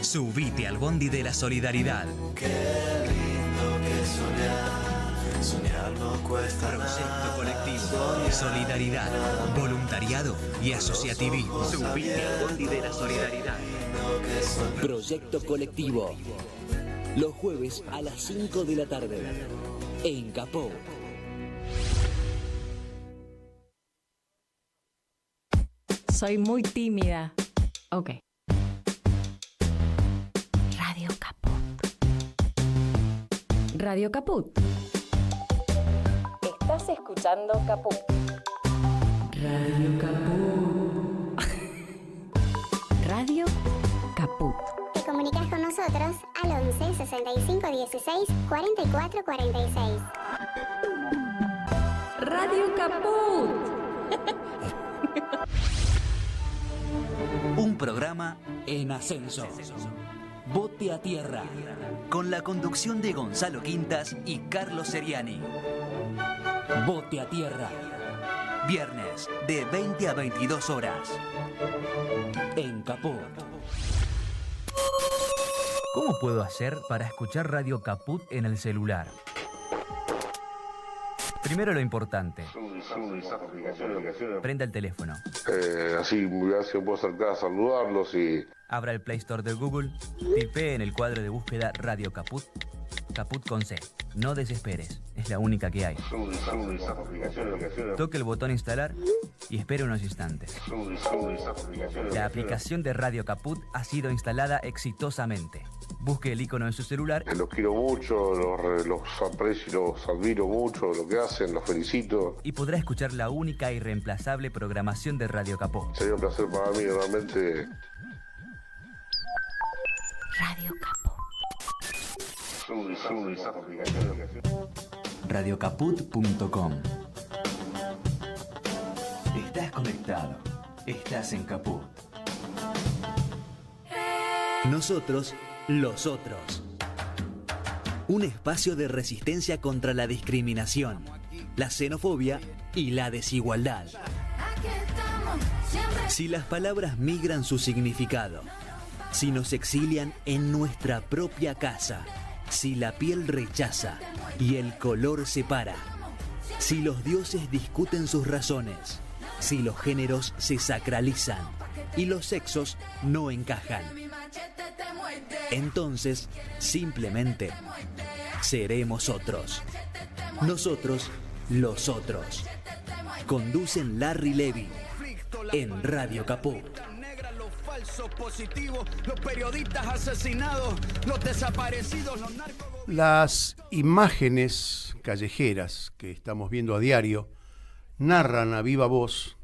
Subite al bondi de la solidaridad. Qué lindo que soñar no cuesta Proyecto nada. colectivo, solidaridad, voluntariado y asociativismo. Subite al bondi de la solidaridad. Proyecto colectivo. Los jueves a las 5 de la tarde. En Capó. Soy muy tímida. Ok. Radio Caput. Radio Caput. Estás escuchando Caput. Radio Caput. Radio Caput. Te comunicas con nosotros al 11 65 16 44 46. Radio Caput. Un programa En ascenso. Bote a tierra. con la conducción de Gonzalo Quintas y Carlos Seriani. Bote a tierra. Viernes de 20 a 22 horas. En Capó. ¿Cómo puedo hacer para escuchar Radio Caput en el celular? Primero lo importante. Prenda el teléfono. Así puedo acercar a saludarlos y... Abra el Play Store de Google. Tipee en el cuadro de búsqueda Radio Caput. Caput con C. No desesperes. Es la única que hay. Toque el botón instalar y espere unos instantes. La aplicación de Radio Caput ha sido instalada exitosamente. Busque el icono en su celular. Los quiero mucho, los aprecio y los admiro mucho, lo que hacen, los felicito. Y podrá escuchar la única y reemplazable programación de Radio Caput. Sería un placer para mí, realmente. Radio Caput. Radiocaput.com. Estás conectado. Estás en Caput. Nosotros, los otros. Un espacio de resistencia contra la discriminación, la xenofobia y la desigualdad. Si las palabras migran su significado, si nos exilian en nuestra propia casa, si la piel rechaza y el color separa, si los dioses discuten sus razones, si los géneros se sacralizan y los sexos no encajan, entonces simplemente seremos otros. Nosotros, los otros. Conducen Larry Levy en Radio Caput. Los periodistas asesinados, los desaparecidos, los narcos. Las imágenes callejeras que estamos viendo a diario narran a viva voz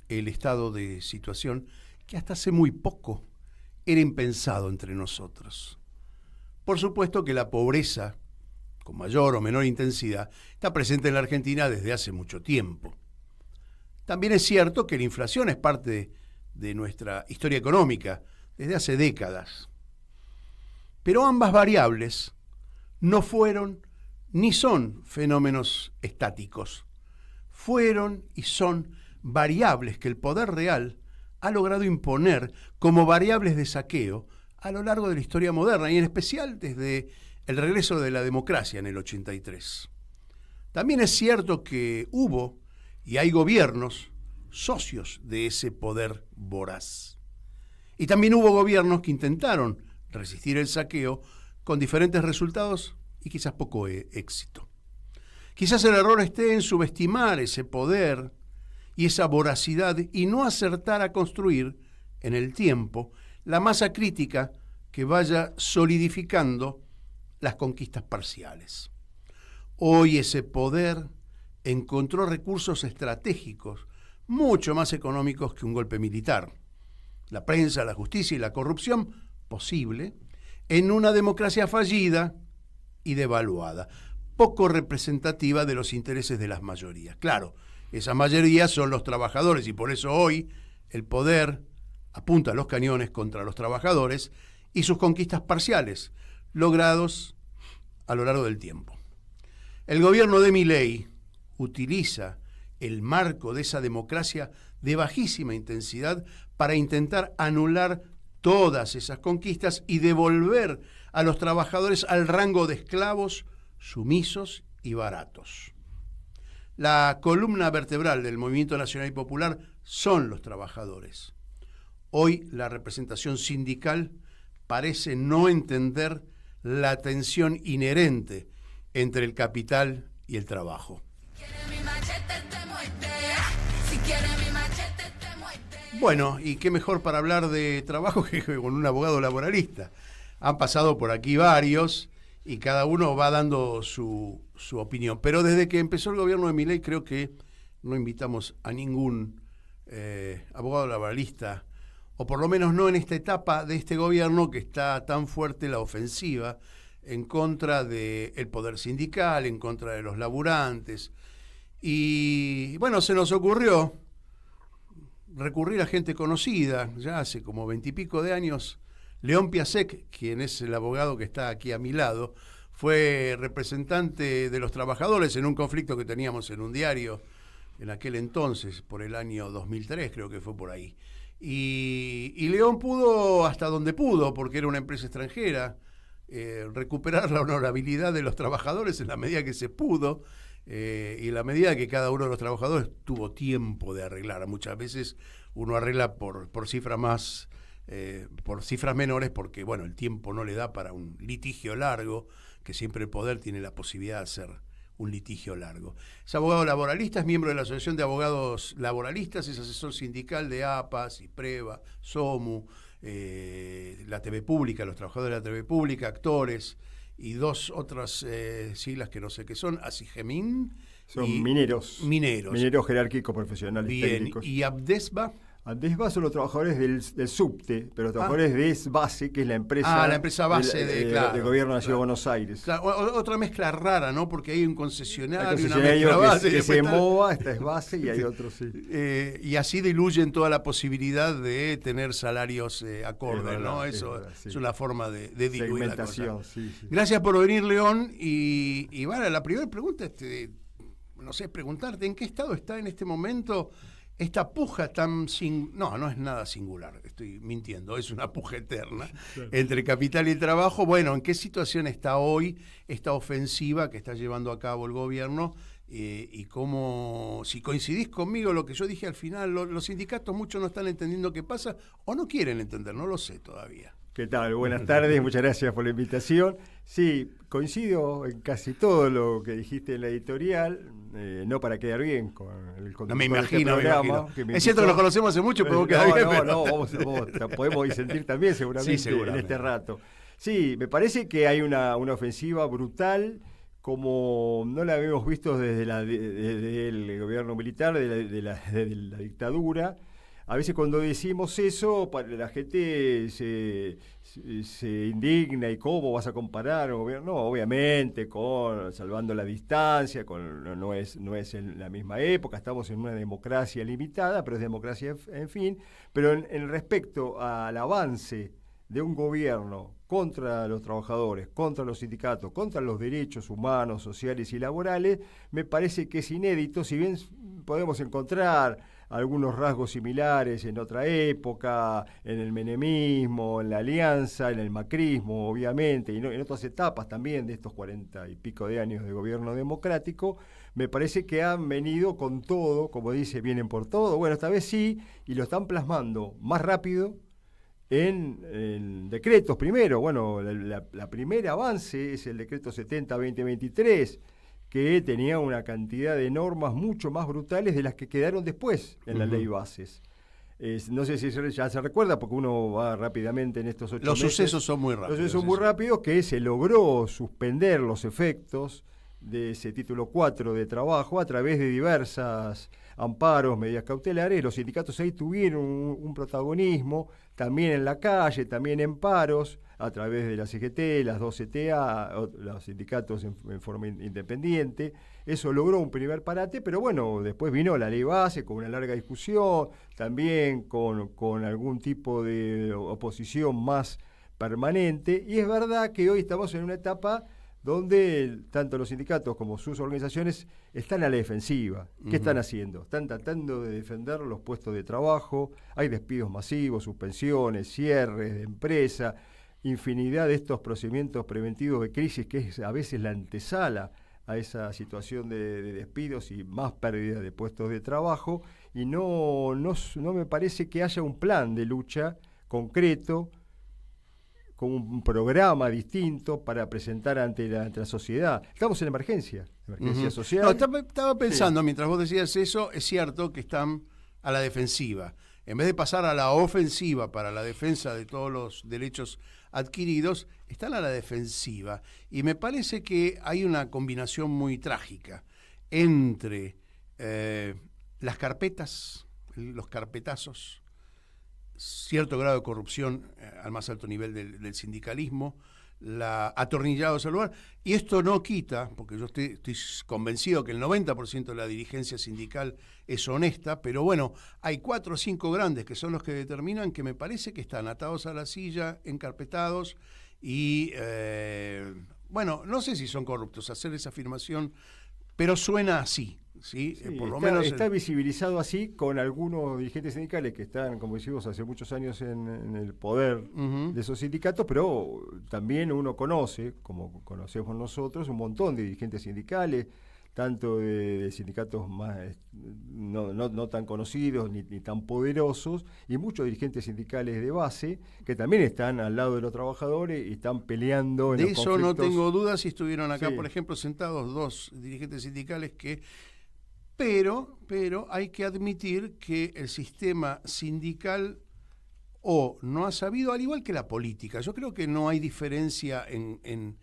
el estado de situación que hasta hace muy poco era impensado entre nosotros. Por supuesto que la pobreza, con mayor o menor intensidad, está presente en la Argentina desde hace mucho tiempo. También es cierto que la inflación es parte de nuestra historia económica desde hace décadas. Pero ambas variables no fueron ni son fenómenos estáticos. Fueron y son variables que el poder real ha logrado imponer como variables de saqueo a lo largo de la historia moderna y en especial desde el regreso de la democracia en el 83. También es cierto que hubo y hay gobiernos socios de ese poder voraz. Y también hubo gobiernos que intentaron resistir el saqueo con diferentes resultados y quizás poco éxito. Quizás el error esté en subestimar ese poder y esa voracidad y no acertar a construir en el tiempo la masa crítica que vaya solidificando las conquistas parciales. Hoy ese poder encontró recursos estratégicos mucho más económicos que un golpe militar. La prensa, la justicia y la corrupción posible en una democracia fallida y devaluada, poco representativa de los intereses de las mayorías. Claro, esas mayorías son los trabajadores y por eso hoy el poder apunta los cañones contra los trabajadores y sus conquistas parciales, logrados a lo largo del tiempo. El gobierno de Milei utiliza el marco de esa democracia de bajísima intensidad para intentar anular todas esas conquistas y devolver a los trabajadores al rango de esclavos sumisos y baratos. La columna vertebral del movimiento nacional y popular son los trabajadores. Hoy la representación sindical parece no entender la tensión inherente entre el capital y el trabajo. Bueno, y qué mejor para hablar de trabajo que con un abogado laboralista. Han pasado por aquí varios y cada uno va dando su opinión. Pero desde que empezó el gobierno de Milei creo que no invitamos a ningún abogado laboralista, o por lo menos no en esta etapa de este gobierno que está tan fuerte la ofensiva en contra del poder sindical, en contra de los laburantes. Y bueno, se nos ocurrió recurrir a gente conocida, ya hace como 20 y pico de años. León Piasek, quien es el abogado que está aquí a mi lado, fue representante de los trabajadores en un conflicto que teníamos en un diario en aquel entonces, por el año 2003, creo que fue por ahí. Y León pudo, hasta donde pudo, porque era una empresa extranjera, recuperar la honorabilidad de los trabajadores en la medida que se pudo, y en la medida que cada uno de los trabajadores tuvo tiempo de arreglar. Muchas veces uno arregla por cifras más, por cifras menores, porque bueno, el tiempo no le da para un litigio largo, que siempre el poder tiene la posibilidad de hacer un litigio largo. Es abogado laboralista, es miembro de la Asociación de Abogados Laboralistas, es asesor sindical de APA, CIPREVA, SOMU, la TV Pública, los trabajadores de la TV Pública, actores, y dos otras siglas que no sé qué son, ASIGEMIN. Son mineros. Mineros Jerárquicos profesionales. Bien, técnicos. ¿Y ABDESBA? ABDESBA son los trabajadores del subte, pero los trabajadores de SBASE, que es la empresa, la empresa base del Gobierno de la Ciudad de Buenos Aires. Claro, otra mezcla rara, ¿no? Porque hay un concesionario, una mezcla base. Que se MOVA, esta es base y hay otros, sí. Y así diluyen toda la posibilidad de tener salarios acordes, verdad, ¿no? Eso es una forma de diluir la cosa. Sí. Gracias por venir, León. Y bueno, la primera pregunta, no sé, preguntarte, ¿en qué estado está en este momento esta puja tan no es nada singular, estoy mintiendo, es una puja eterna, claro, entre capital y trabajo? Bueno, ¿en qué situación está hoy esta ofensiva que está llevando a cabo el gobierno? Y cómo, si coincidís conmigo, lo que yo dije al final, los sindicatos muchos no están entendiendo qué pasa o no quieren entender, no lo sé todavía. ¿Qué tal? Buenas tardes, muchas gracias por la invitación. Sí, coincido en casi todo lo que dijiste en la editorial, no para quedar bien con el conductor. No me imagino, de este programa, es cierto que nos conocemos hace mucho, pero quedar bien. No, podemos disentir también seguramente, en este rato. Sí, me parece que hay una ofensiva brutal, como no la habíamos visto desde el gobierno militar, de la dictadura. A veces cuando decimos eso, la gente se indigna, y ¿cómo vas a comparar un gobierno? No, obviamente, salvando la distancia, no es en la misma época, estamos en una democracia limitada, pero es democracia en fin. Pero en respecto al avance de un gobierno contra los trabajadores, contra los sindicatos, contra los derechos humanos, sociales y laborales, me parece que es inédito, si bien podemos encontrar algunos rasgos similares en otra época, en el menemismo, en la alianza, en el macrismo, obviamente, y en otras etapas también de estos 40 y pico de años de gobierno democrático. Me parece que han venido con todo, como dice, vienen por todo. Bueno, esta vez sí, y lo están plasmando más rápido en decretos primero. Bueno, la primera avance es el decreto 70-2023, que tenía una cantidad de normas mucho más brutales de las que quedaron después en la ley bases. No sé si ya se recuerda, porque uno va rápidamente en estos 8 meses. Los sucesos son muy rápidos. Los sucesos son muy rápidos, que se logró suspender los efectos de ese título 4 de trabajo a través de diversas amparos, medidas cautelares. Los sindicatos ahí tuvieron un protagonismo, también en la calle, también en paros, a través de la CGT, las 2 CTA, los sindicatos en forma independiente. Eso logró un primer parate, pero bueno, después vino la ley base con una larga discusión, también con algún tipo de oposición más permanente. Y es verdad que hoy estamos en una etapa donde tanto los sindicatos como sus organizaciones están a la defensiva. ¿Qué están haciendo? Están tratando de defender los puestos de trabajo, hay despidos masivos, suspensiones, cierres de empresa, infinidad de estos procedimientos preventivos de crisis que es a veces la antesala a esa situación de despidos y más pérdida de puestos de trabajo, y no me parece que haya un plan de lucha concreto, con un programa distinto para presentar ante la sociedad. Estamos en emergencia social. No, estaba pensando, mientras vos decías eso, es cierto que están a la defensiva. En vez de pasar a la ofensiva para la defensa de todos los derechos adquiridos, están a la defensiva. Y me parece que hay una combinación muy trágica entre las carpetas, los carpetazos, cierto grado de corrupción al más alto nivel del sindicalismo, atornillados al lugar, y esto no quita, porque yo estoy convencido que el 90% de la dirigencia sindical es honesta, pero bueno, hay 4 o 5 grandes que son los que determinan, que me parece que están atados a la silla, encarpetados, y bueno, no sé si son corruptos, hacer esa afirmación, pero suena así. Sí, por lo menos está visibilizado así con algunos dirigentes sindicales que están, como decimos, hace muchos años en el poder de esos sindicatos, pero también uno conoce, como conocemos nosotros, un montón de dirigentes sindicales, tanto de sindicatos más no tan conocidos ni tan poderosos, y muchos dirigentes sindicales de base que también están al lado de los trabajadores y están peleando en los conflictos. De eso no tengo dudas, si estuvieron acá, por ejemplo, sentados 2 dirigentes sindicales que... Pero hay que admitir que el sistema sindical no ha sabido, al igual que la política. Yo creo que no hay diferencia en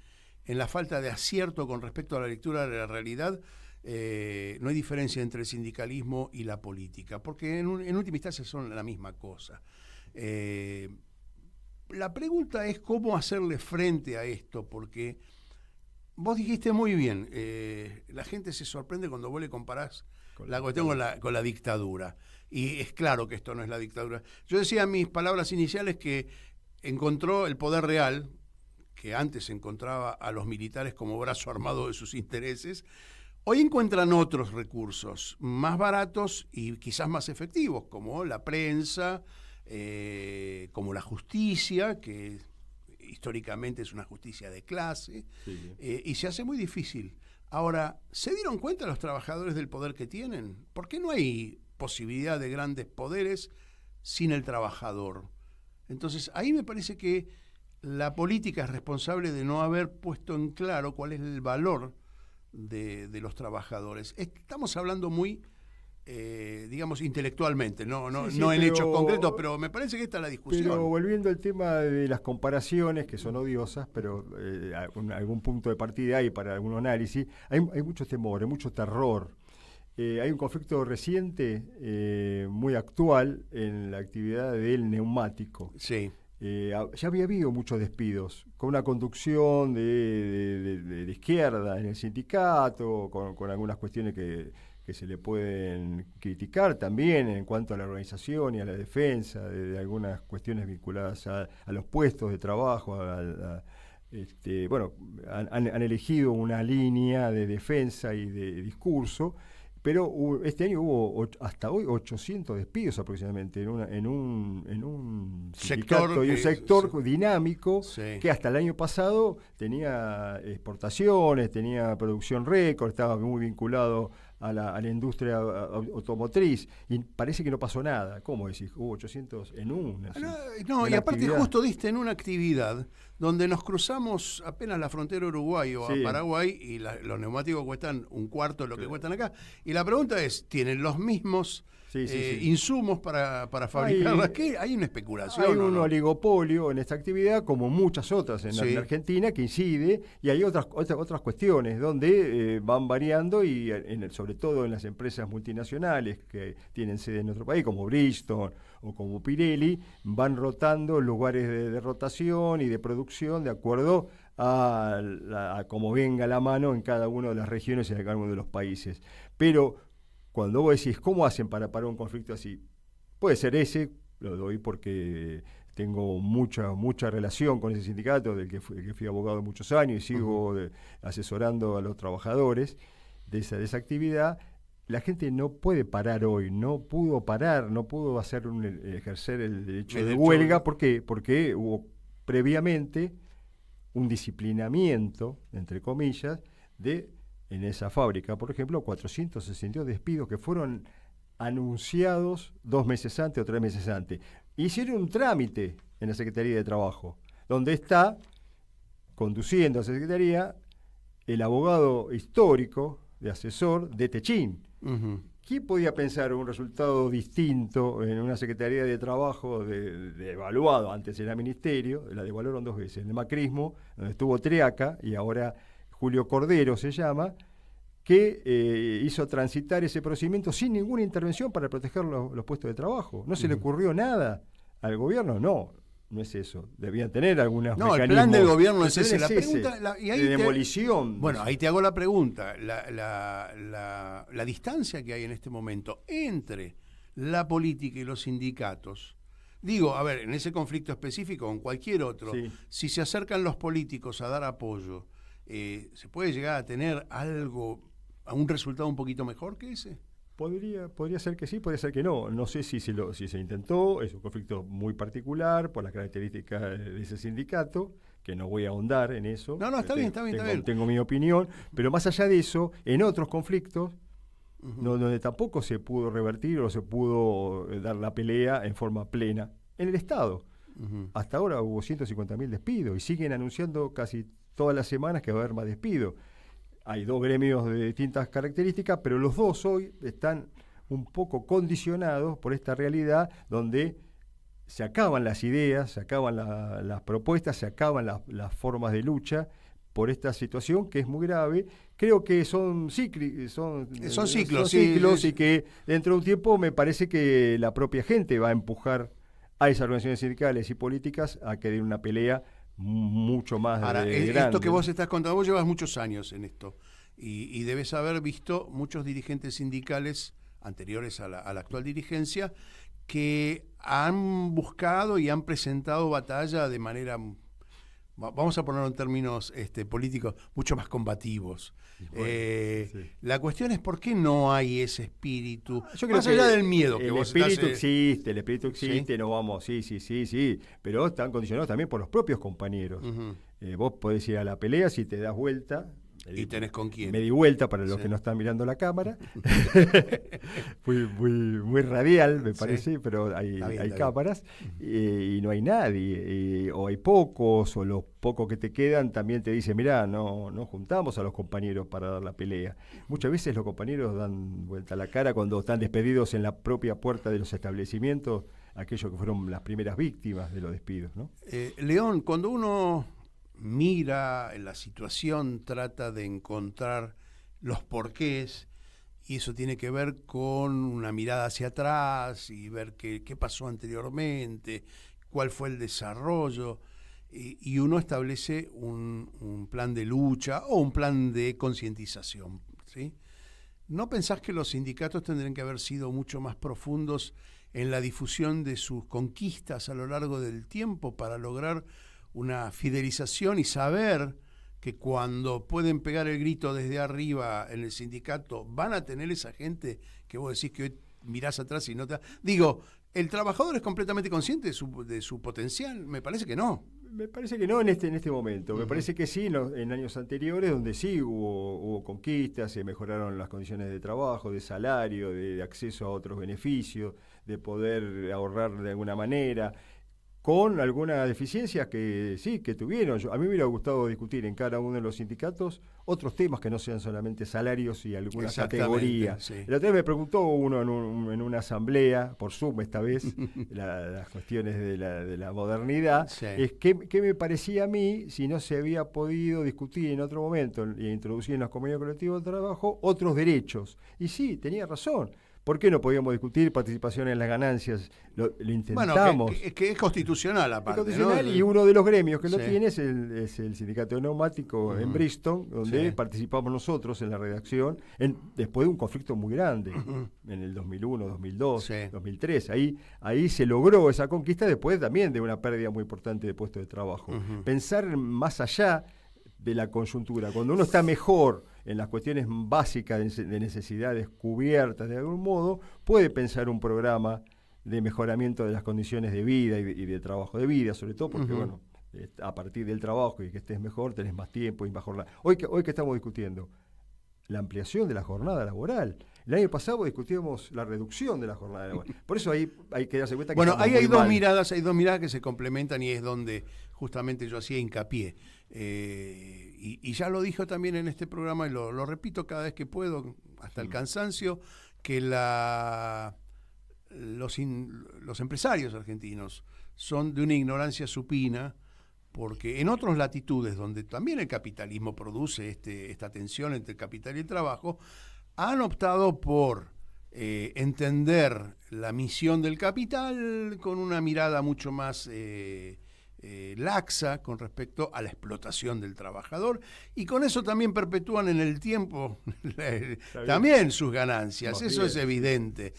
la falta de acierto con respecto a la lectura de la realidad. No hay diferencia entre el sindicalismo y la política, porque en última instancia son la misma cosa. La pregunta es cómo hacerle frente a esto, porque... Vos dijiste muy bien, la gente se sorprende cuando vos le comparás la cuestión con la dictadura. Y es claro que esto no es la dictadura. Yo decía en mis palabras iniciales que encontró el poder real, que antes encontraba a los militares como brazo armado de sus intereses. Hoy encuentran otros recursos más baratos y quizás más efectivos, como la prensa, como la justicia, que... históricamente es una justicia de clase, y se hace muy difícil. Ahora, ¿se dieron cuenta los trabajadores del poder que tienen? ¿Por qué no hay posibilidad de grandes poderes sin el trabajador? Entonces, ahí me parece que la política es responsable de no haber puesto en claro cuál es el valor de los trabajadores. Estamos hablando muy... digamos, intelectualmente, no en hechos concretos, pero me parece que esta es la discusión. Pero volviendo al tema de las comparaciones, que son odiosas, pero algún punto de partida hay para algún análisis, hay mucho temor, hay mucho terror. Hay un conflicto reciente, muy actual, en la actividad del neumático. Sí. Ya había habido muchos despidos, con una conducción de izquierda en el sindicato, con algunas cuestiones que se le pueden criticar también en cuanto a la organización y a la defensa de algunas cuestiones vinculadas a los puestos de trabajo. Han elegido una línea de defensa y de discurso, pero este año hubo hasta hoy 800 despidos aproximadamente en un sindicato y un sector dinámico, que hasta el año pasado tenía exportaciones, tenía producción récord, estaba muy vinculado a la industria automotriz, y parece que no pasó nada. ¿Cómo decís? Hubo 800 en una. No, y aparte actividad. Justo diste en una actividad donde nos cruzamos apenas la frontera Uruguay o a Paraguay, y los neumáticos cuestan un cuarto de lo que cuestan acá. Y la pregunta es, ¿tienen los mismos insumos para fabricarlas? ¿Hay una especulación? Hay un oligopolio en esta actividad, como muchas otras en la Argentina, que incide, y hay otras cuestiones donde van variando, y sobre todo en las empresas multinacionales que tienen sede en nuestro país, como Bridgestone o como Pirelli, van rotando lugares de rotación y de producción de acuerdo a cómo venga la mano en cada una de las regiones y en cada uno de los países. Pero cuando vos decís, ¿cómo hacen para parar un conflicto así? Puede ser ese, lo doy porque tengo mucha relación con ese sindicato, del que fui abogado muchos años y sigo asesorando a los trabajadores de esa actividad. La gente no puede parar hoy, no pudo parar, no pudo ejercer el derecho de huelga. ¿Por qué? Porque hubo previamente un disciplinamiento, entre comillas, en esa fábrica, por ejemplo, 462 despidos que fueron anunciados 2 meses antes o 3 meses antes. Hicieron un trámite en la Secretaría de Trabajo, donde está conduciendo a esa Secretaría el abogado histórico de asesor de Techín. ¿Quién podía pensar un resultado distinto en una Secretaría de Trabajo de evaluado? Antes era Ministerio, la devaluaron 2 veces. En el macrismo, donde estuvo Triaca, y ahora Julio Cordero se llama, que hizo transitar ese procedimiento sin ninguna intervención para proteger los puestos de trabajo. ¿No se le ocurrió nada al gobierno? No es eso. Debían tener algunos mecanismos. El plan del gobierno es ese. La pregunta, de demolición. Bueno, ahí te hago la pregunta. La distancia que hay en este momento entre la política y los sindicatos. Digo, a ver, en ese conflicto específico o en cualquier otro, si se acercan los políticos a dar apoyo, ¿se puede llegar a tener a un resultado un poquito mejor que ese? Podría ser que sí, podría ser que no. No sé si se intentó. Es un conflicto muy particular por las características de ese sindicato, que no voy a ahondar en eso. No, está bien. Tengo mi opinión, pero más allá de eso, en otros conflictos, donde tampoco se pudo revertir o se pudo dar la pelea en forma plena, en el Estado. Hasta ahora hubo 150.000 despidos y siguen anunciando casi todas las semanas que va a haber más despidos. Hay 2 gremios de distintas características, pero los 2 hoy están un poco condicionados por esta realidad donde se acaban las ideas, se acaban las propuestas, se acaban las formas de lucha por esta situación que es muy grave. Creo que son ciclos y que dentro de un tiempo me parece que la propia gente va a empujar a esas organizaciones sindicales y políticas a que den una pelea mucho más grande. Esto que vos estás contando, vos llevas muchos años en esto y debes haber visto muchos dirigentes sindicales anteriores a la actual dirigencia que han buscado y han presentado batalla de manera, vamos a ponerlo en términos políticos, mucho más combativos. La cuestión es por qué no hay ese espíritu, más allá del miedo que vos estás... El espíritu existe, no vamos, sí, pero están condicionados también por los propios compañeros. Vos podés ir a la pelea si te das vuelta. ¿Y tenés con quién? Me di vuelta para los que no están mirando la cámara. muy radial, me parece, pero hay cámaras y no hay nadie. O hay pocos, o los pocos que te quedan también te dicen, mirá, no juntamos a los compañeros para dar la pelea. Muchas veces los compañeros dan vuelta a la cara cuando están despedidos en la propia puerta de los establecimientos, aquellos que fueron las primeras víctimas de los despidos, ¿no? León, cuando uno mira la situación, trata de encontrar los porqués, y eso tiene que ver con una mirada hacia atrás y ver qué pasó anteriormente, cuál fue el desarrollo, y uno establece un plan de lucha o un plan de concientización, ¿sí? ¿No pensás que los sindicatos tendrían que haber sido mucho más profundos en la difusión de sus conquistas a lo largo del tiempo para lograr una fidelización y saber que cuando pueden pegar el grito desde arriba en el sindicato van a tener esa gente que vos decís que hoy mirás atrás y no te... Digo, ¿el trabajador es completamente consciente de su potencial? Me parece que no. Me parece que no en este momento. Me parece que sí en años anteriores, donde sí hubo conquistas, se mejoraron las condiciones de trabajo, de salario, de acceso a otros beneficios, de poder ahorrar de alguna manera, con algunas deficiencias que sí, que tuvieron. A mí me hubiera gustado discutir en cada uno de los sindicatos otros temas que no sean solamente salarios y algunas categorías. Sí. La otra vez me preguntó uno en una asamblea, por Zoom esta vez, las cuestiones de la modernidad, es qué me parecía a mí si no se había podido discutir en otro momento y introducir en los convenios colectivos de trabajo otros derechos. Y sí, tenía razón. ¿Por qué no podíamos discutir participación en las ganancias? Lo intentamos. Bueno, que es constitucional aparte. Es constitucional, ¿no? Y uno de los gremios que lo tiene es el Sindicato de Neumático en Bristol, donde participamos nosotros en la redacción, después de un conflicto muy grande, en el 2001, 2002, 2003. Ahí se logró esa conquista después también de una pérdida muy importante de puestos de trabajo. Pensar más allá de la coyuntura, cuando uno está mejor en las cuestiones básicas de necesidades cubiertas de algún modo, puede pensar un programa de mejoramiento de las condiciones de vida y de trabajo de vida, sobre todo porque, bueno, a partir del trabajo y que estés mejor, tenés más tiempo y mejor. Hoy que estamos discutiendo la ampliación de la jornada laboral. El año pasado discutíamos la reducción de la jornada laboral. Por eso ahí hay que darse cuenta que bueno, ahí hay dos miradas que se complementan y es donde justamente yo hacía hincapié. Y ya lo dijo también en este programa y lo repito cada vez que puedo, hasta el cansancio, que los empresarios argentinos son de una ignorancia supina, porque en otras latitudes donde también el capitalismo produce esta tensión entre el capital y el trabajo, han optado por entender la misión del capital con una mirada mucho más laxa con respecto a la explotación del trabajador, y con eso también perpetúan en el tiempo también sus ganancias, eso es evidente,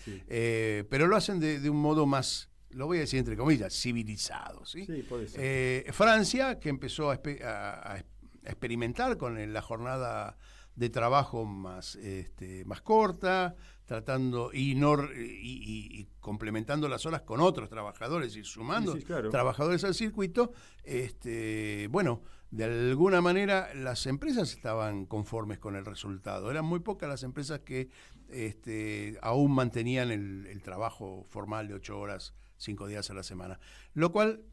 pero lo hacen de un modo más, lo voy a decir entre comillas, civilizado. ¿Sí? Sí, puede ser. Francia, que empezó a experimentar con la jornada de trabajo más corta, tratando y complementando las horas con otros trabajadores y sumando trabajadores al circuito, bueno, de alguna manera las empresas estaban conformes con el resultado. Eran muy pocas las empresas que aún mantenían el trabajo formal de 8 horas, 5 días a la semana. Lo cual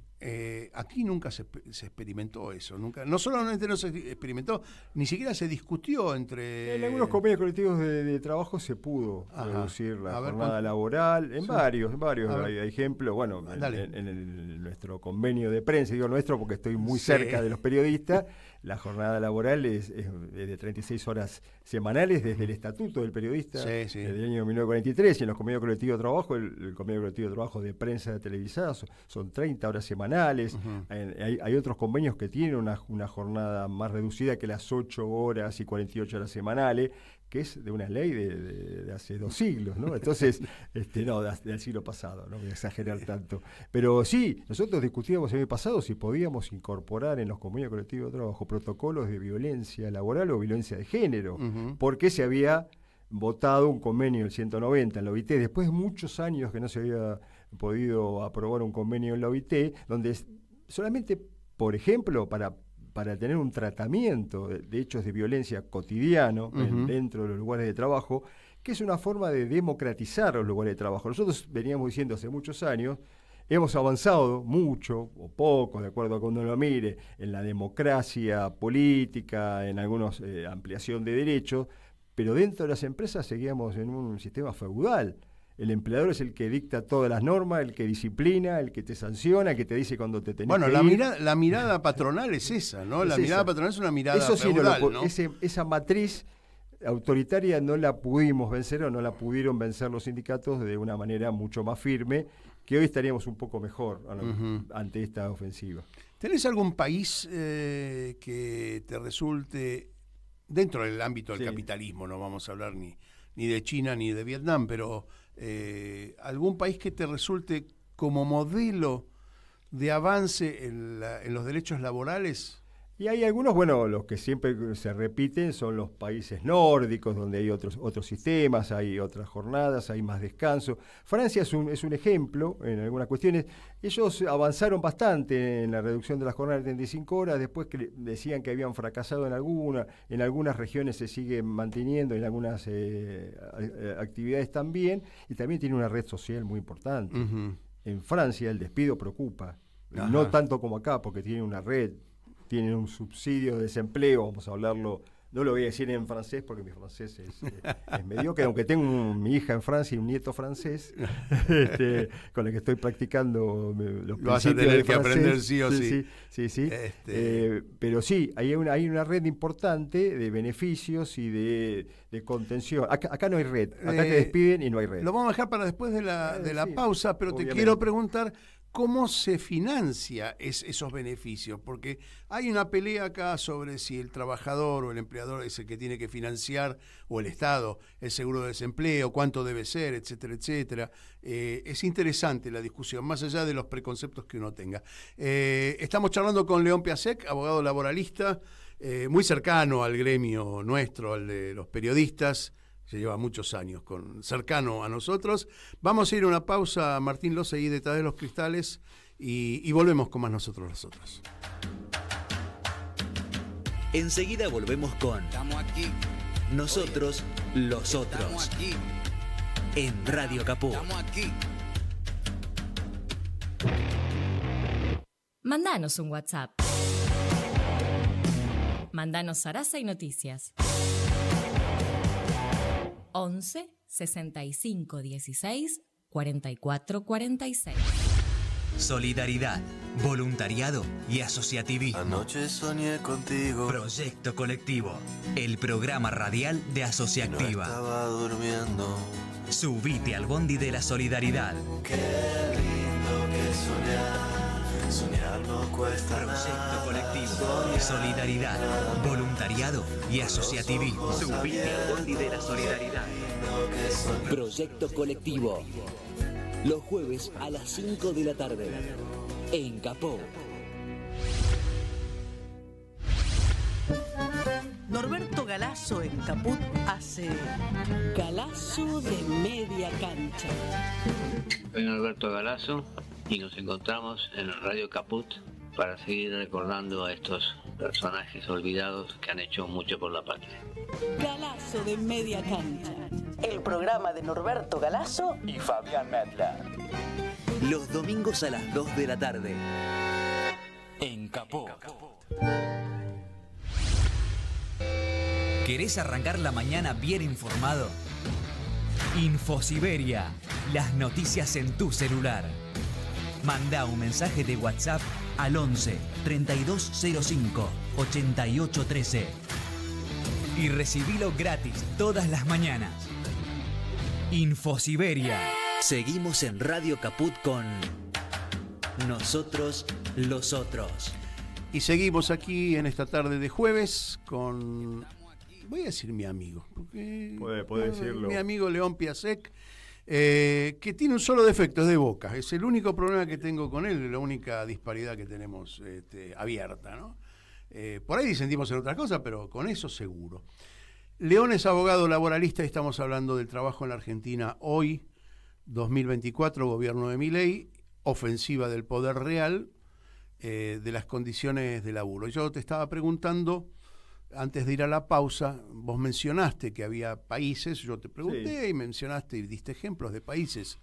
aquí nunca se experimentó eso, no solamente no se experimentó, ni siquiera se discutió entre... En algunos convenios colectivos de trabajo se pudo reducir la jornada laboral, en varios hay ejemplos, bueno, en nuestro convenio de prensa, digo nuestro porque estoy muy cerca de los periodistas, la jornada laboral es de 36 horas semanales desde el Estatuto del Periodista, desde el año 1943, y en los convenios colectivos de trabajo, el convenio colectivo de trabajo de prensa televisada son 30 horas semanales. Hay otros convenios que tienen una jornada más reducida que las 8 horas y 48 horas semanales, que es de una ley de hace 2 siglos, ¿no? Entonces, del siglo pasado, no voy a exagerar tanto. Pero sí, nosotros discutíamos el año pasado si podíamos incorporar en los convenios colectivos de trabajo protocolos de violencia laboral o violencia de género, porque se había votado un convenio, el 190, en la OIT, después de muchos años que no se había podido aprobar un convenio en la OIT, donde solamente, por ejemplo, para tener un tratamiento de hechos de violencia cotidiano dentro de los lugares de trabajo, que es una forma de democratizar los lugares de trabajo. Nosotros veníamos diciendo hace muchos años, hemos avanzado mucho o poco, de acuerdo a cuando lo mire, en la democracia política, en algunos ampliación de derechos, pero dentro de las empresas seguíamos en un sistema feudal. El empleador es el que dicta todas las normas, el que disciplina, el que te sanciona, el que te dice cuando te tenés que ir. La mirada patronal es esa, ¿no? Mirada patronal es una mirada feudal, ¿no? Esa matriz autoritaria no la pudimos vencer o no la pudieron vencer los sindicatos de una manera mucho más firme, que hoy estaríamos un poco mejor ante esta ofensiva. ¿Tenés algún país que te resulte, dentro del ámbito del capitalismo, no vamos a hablar ni de China ni de Vietnam, pero algún país que te resulte como modelo de avance en los derechos laborales? Y hay algunos, los que siempre se repiten son los países nórdicos, donde hay otros sistemas, hay otras jornadas, hay más descanso. Francia es un ejemplo en algunas cuestiones. Ellos avanzaron bastante en la reducción de la jornada de 35 horas, después que decían que habían fracasado en algunas regiones se sigue manteniendo, en algunas actividades también, y también tiene una red social muy importante. En Francia el despido preocupa, no tanto como acá, porque tiene una red, tienen un subsidio de desempleo, vamos a hablarlo No lo voy a decir en francés porque mi francés es mediocre, aunque tengo mi hija en Francia y un nieto francés con el que estoy practicando los Lo vas a tener que aprender sí o sí. Sí. Pero sí, hay una red importante de beneficios y de contención. Acá no hay red, acá te despiden y no hay red. Lo vamos a dejar para después de la pausa, pero obviamente. Te quiero preguntar cómo se financia esos beneficios, porque hay una pelea acá sobre si el trabajador o el empleador es el que tiene que financiar, o el Estado, el seguro de desempleo, cuánto debe ser, etcétera, etcétera. Es interesante la discusión, más allá de los preconceptos que uno tenga. Estamos charlando con León Piasek, abogado laboralista, muy cercano al gremio nuestro, al de los periodistas. Se lleva muchos años cercano a nosotros. Vamos a ir a una pausa, Martín Loza, ahí detrás de los cristales, y volvemos con más Nosotros los Otros. Enseguida volvemos con Nosotros los Otros, en Radio Caput. Mandanos un WhatsApp. Mandanos Sarasa y Noticias. 11 65 16 44 46. Solidaridad, voluntariado y asociativismo. Anoche soñé contigo. Proyecto Colectivo, el programa radial de Asociactiva. No estaba durmiendo. Subite al bondi de la solidaridad. Qué lindo que soñar no cuesta Proyecto nada. Colectivo, solidaridad, voluntariado y asociativismo. Subite al bondi de la solidaridad. Proyecto Colectivo, los jueves a las 5 de la tarde, en Capó. Norberto Galazo en Caput hace Galazo de media cancha. Soy Norberto Galazo y nos encontramos en Radio Caput para seguir recordando a estos personajes olvidados que han hecho mucho por la patria. Galazo de media cancha. el programa de Norberto Galazo y Fabián Metla. Los domingos a las 2 de la tarde, en Capó. ¿Querés arrancar la mañana bien informado? Infosiberia, las noticias en tu celular. Manda un mensaje de WhatsApp al 11 3205 8813 y recibilo gratis todas las mañanas. Infosiberia. Seguimos en Radio Caput con Nosotros los Otros. Y seguimos aquí en esta tarde de jueves con, voy a decir mi amigo, porque puede decirlo. Mi amigo León Piasek, que tiene un solo defecto, es de boca. Es el único problema que tengo con él, la única disparidad que tenemos abierta, ¿no? Por ahí disentimos en otras cosas, pero con eso seguro. León es abogado laboralista y estamos hablando del trabajo en la Argentina hoy, 2024, gobierno de Milei, ofensiva del poder real, de las condiciones de laburo. Yo te estaba preguntando, antes de ir a la pausa, vos mencionaste que había países, yo te pregunté sí. Y mencionaste y diste ejemplos de países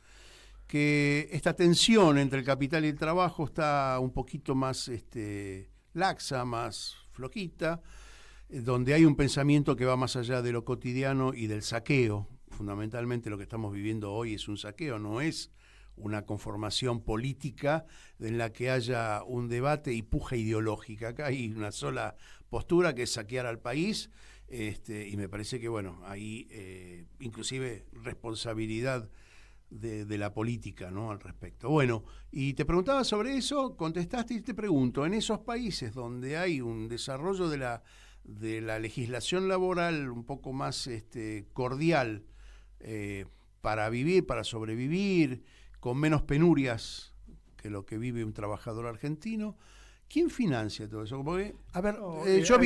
que esta tensión entre el capital y el trabajo está un poquito más laxa, más flojita, donde hay un pensamiento que va más allá de lo cotidiano y del saqueo. Fundamentalmente lo que estamos viviendo hoy es un saqueo, no es una conformación política en la que haya un debate y puja ideológica. Acá hay una sola postura, que es saquear al país, y me parece que, bueno, hay inclusive responsabilidad de la política, ¿no?, al respecto. Bueno, y te preguntaba sobre eso, contestaste y te pregunto, en esos países donde hay un desarrollo de la legislación laboral un poco más cordial para vivir, para sobrevivir, con menos penurias que lo que vive un trabajador argentino, ¿quién financia todo eso? Porque, a ver, yo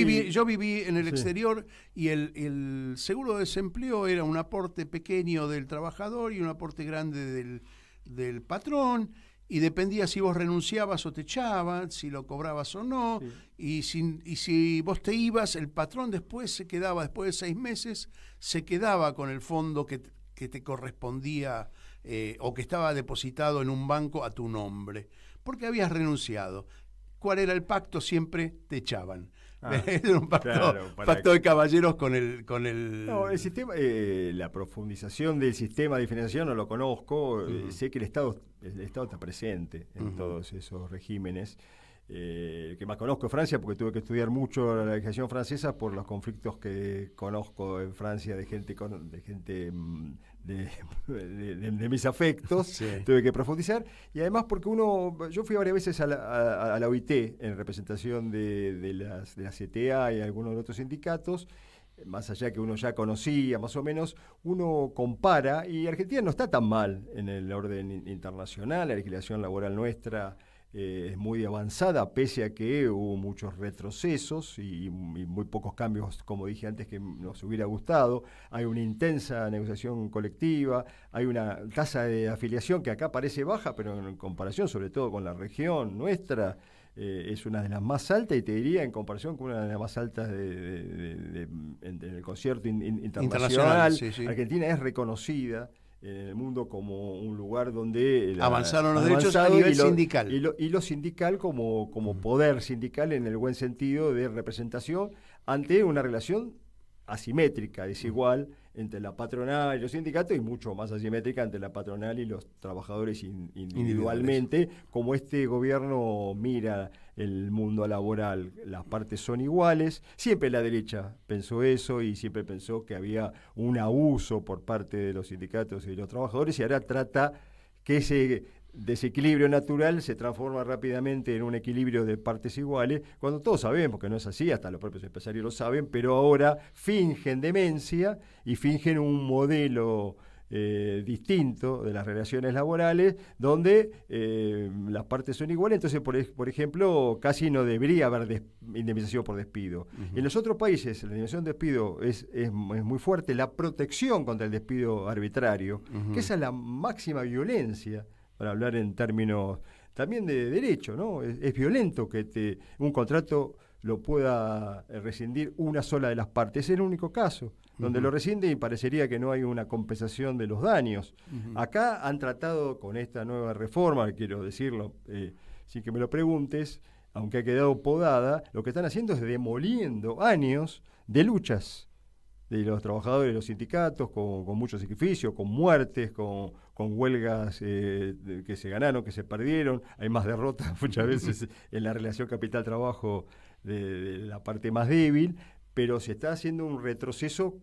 viví en el exterior y el seguro de desempleo era un aporte pequeño del trabajador y un aporte grande del patrón, y dependía si vos renunciabas o te echaban, si lo cobrabas o no, y si vos te ibas, el patrón después se quedaba, después de 6 meses, se quedaba con el fondo que te correspondía o que estaba depositado en un banco a tu nombre, porque habías renunciado. ¿Cuál era el pacto? Siempre te echaban. Es un pacto de caballeros con el... No, el sistema, la profundización del sistema de financiación no lo conozco. Sé que el Estado está presente en todos esos regímenes. Que más conozco es Francia, porque tuve que estudiar mucho la legislación francesa por los conflictos que conozco en Francia de gente de mis afectos. Sí. Tuve que profundizar, y además porque yo fui varias veces a la OIT en representación de la CTA y algunos de otros sindicatos. Más allá que uno ya conocía más o menos, uno compara, y Argentina no está tan mal en el orden internacional. La legislación laboral nuestra es muy avanzada, pese a que hubo muchos retrocesos y muy pocos cambios, como dije antes, que nos hubiera gustado. Hay una intensa negociación colectiva, hay una tasa de afiliación que acá parece baja, pero en comparación sobre todo con la región nuestra, es una de las más altas, y te diría en comparación con una de las más altas en el concierto internacional. Sí, sí. Argentina es reconocida en el mundo como un lugar donde avanzaron los derechos a nivel sindical. Y lo sindical como poder sindical en el buen sentido de representación ante una relación asimétrica, desigual, entre la patronal y los sindicatos, y mucho más asimétrica entre la patronal y los trabajadores individualmente, como este gobierno mira el mundo laboral. Las partes son iguales. Siempre la derecha pensó eso, y siempre pensó que había un abuso por parte de los sindicatos y de los trabajadores, y ahora trata que ese desequilibrio natural se transforma rápidamente en un equilibrio de partes iguales, cuando todos sabemos que no es así, hasta los propios empresarios lo saben, pero ahora fingen demencia y fingen un modelo distinto de las relaciones laborales, donde las partes son iguales. Entonces, por ejemplo, casi no debería haber indemnización por despido. En los otros países la indemnización de despido es muy fuerte. La protección contra el despido arbitrario, que esa es la máxima violencia, para hablar en términos también de derecho, ¿no? Es violento que un contrato lo pueda rescindir una sola de las partes. Es el único caso donde lo rescinde, y parecería que no hay una compensación de los daños. Acá han tratado con esta nueva reforma, quiero decirlo sin que me lo preguntes, aunque ha quedado podada, lo que están haciendo es demoliendo años de luchas de los trabajadores, de los sindicatos, con mucho sacrificio, con muertes, con huelgas que se ganaron, que se perdieron. Hay más derrotas muchas veces en la relación capital-trabajo de la parte más débil, pero se está haciendo un retroceso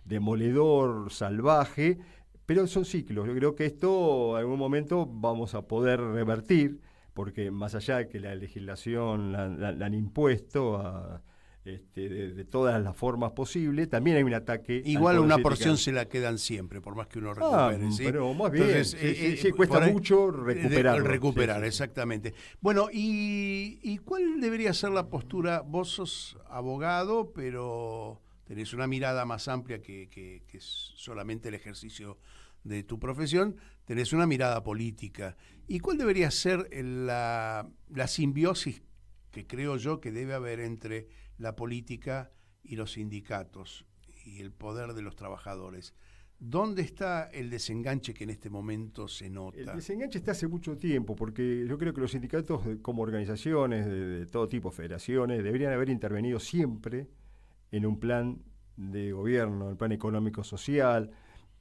demoledor, salvaje, pero son ciclos. Yo creo que esto en algún momento vamos a poder revertir, porque más allá de que la legislación la han impuesto de todas las formas posibles, también hay un ataque. Igual una porción se la quedan siempre, por más que uno recupere. ¿Sí? Pero más bien, entonces, sí, cuesta mucho recuperar. Exactamente. Bueno, ¿y cuál debería ser la postura? Vos sos abogado, pero tenés una mirada más amplia que solamente el ejercicio de tu profesión, tenés una mirada política. ¿Y cuál debería ser la simbiosis que creo yo que debe haber entre la política y los sindicatos y el poder de los trabajadores? ¿Dónde está el desenganche que en este momento se nota? El desenganche está hace mucho tiempo, porque yo creo que los sindicatos, como organizaciones de todo tipo, federaciones, deberían haber intervenido siempre en un plan de gobierno, el plan económico-social.